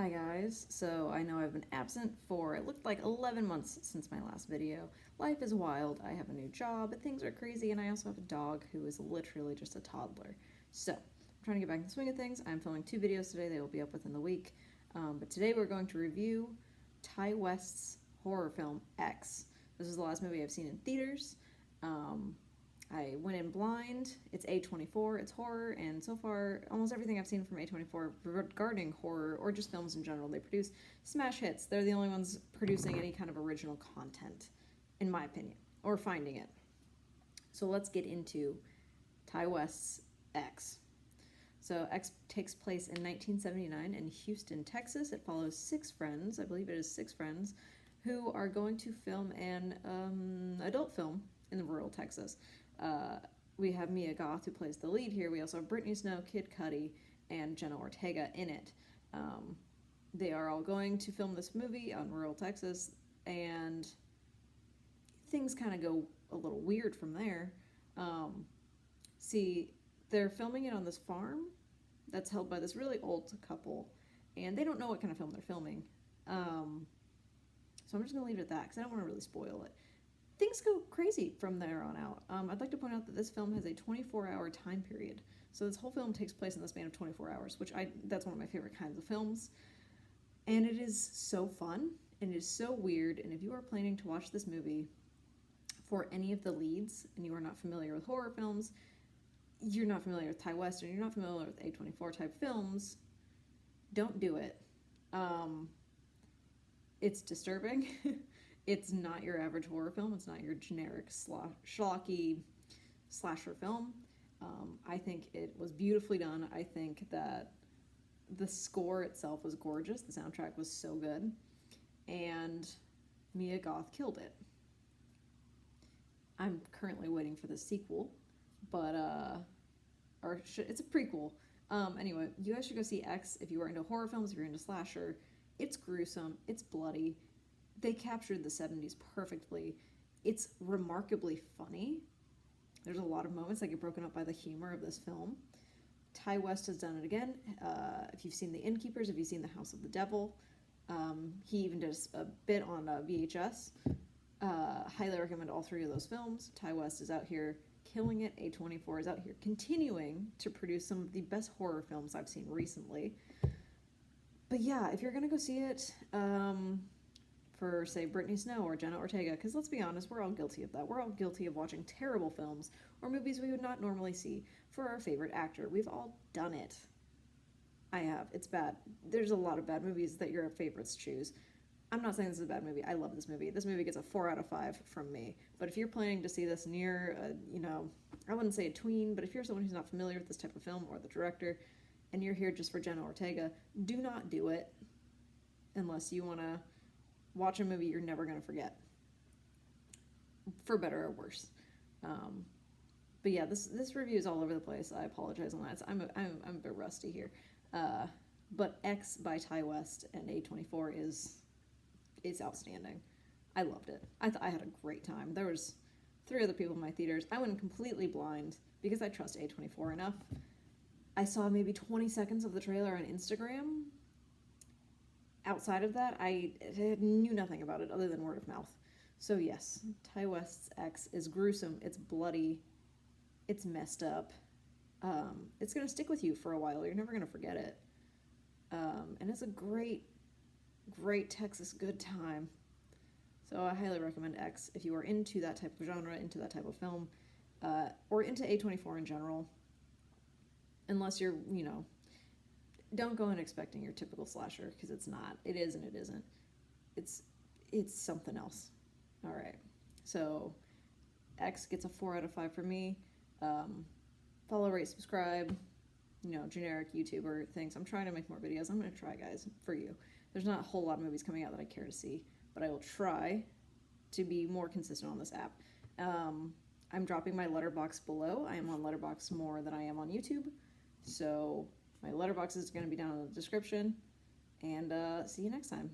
Hi guys, so I know I've been absent for it looked like 11 months since my last video. Life is wild, I have a new job, things are crazy, and I also have a dog who is literally just a toddler. So, I'm trying to get back in the swing of things. I'm filming 2 videos today, they will be up within the week. But today we're going to review Ty West's horror film, X. This is the last movie I've seen in theaters. I went in blind. It's A24, it's horror, and so far, almost everything I've seen from A24 regarding horror, or just films in general, they produce smash hits. They're the only ones producing any kind of original content, in my opinion, or finding it. So let's get into Ty West's X. So X takes place in 1979 in Houston, Texas. It follows 6 friends, I believe it is 6 friends, who are going to film an adult film in rural Texas. We have Mia Goth, who plays the lead here. We also have Brittany Snow, Kid Cudi, and Jenna Ortega in it. They are all going to film this movie on rural Texas, and things kind of go a little weird from there. See, they're filming it on this farm that's held by this really old couple, and they don't know what kind of film they're filming. So I'm just going to leave it at that because I don't want to really spoil it. Things go crazy from there on out. I'd like to point out that this film has a 24-hour time period. So this whole film takes place in the span of 24 hours, that's one of my favorite kinds of films. And it is so fun, and it is so weird, and if you are planning to watch this movie for any of the leads, and you are not familiar with horror films, you're not familiar with Ty West, and you're not familiar with A24 type films, don't do it. It's disturbing. It's not your average horror film. It's not your generic schlocky slasher film. I think it was beautifully done. I think that the score itself was gorgeous. The soundtrack was so good. And Mia Goth killed it. I'm currently waiting for the sequel, but, it's a prequel. Anyway, you guys should go see X if you are into horror films, if you're into slasher. It's gruesome. It's bloody. They captured the 70s perfectly. It's remarkably funny. There's a lot of moments that get broken up by the humor of this film. Ty West has done it again. If you've seen The Innkeepers, if you've seen The House of the Devil, he even did a bit on VHS. Highly recommend all 3 of those films. Ty West is out here killing it. A24 is out here continuing to produce some of the best horror films I've seen recently. But yeah, if you're going to go see it, for, say, Brittany Snow or Jenna Ortega, because let's be honest, we're all guilty of that. We're all guilty of watching terrible films or movies we would not normally see for our favorite actor. We've all done it. I have. It's bad. There's a lot of bad movies that your favorites choose. I'm not saying this is a bad movie. I love this movie. This movie gets a 4 out of 5 from me. But if you're planning to see this near, I wouldn't say a tween, but if you're someone who's not familiar with this type of film or the director, and you're here just for Jenna Ortega, do not do it unless you want to watch a movie you're never going to forget, for better or worse. But yeah, this review is all over the place. I apologize on that. I'm a bit rusty here. But X by Ty West and A24 is outstanding. I loved it. I had a great time. There was 3 other people in my theaters. I went completely blind because I trust A24 enough. I saw maybe 20 seconds of the trailer on Instagram. Outside of that, I knew nothing about it other than word of mouth. So yes, Ty West's X is gruesome, it's bloody, it's messed up. It's going to stick with you for a while. You're never going to forget it. And it's a great, great Texas good time. So I highly recommend X if you are into that type of genre, into that type of film, or into A24 in general. Unless you're, don't go in expecting your typical slasher, because it's not. It is and it isn't. It's something else. All right. So X gets a 4 out of 5 for me. Follow, rate, subscribe. Generic YouTuber things. I'm trying to make more videos. I'm going to try, guys, for you. There's not a whole lot of movies coming out that I care to see, but I will try to be more consistent on this app. I'm dropping my Letterboxd below. I am on Letterboxd more than I am on YouTube. So my Letterboxd is going to be down in the description, and see you next time.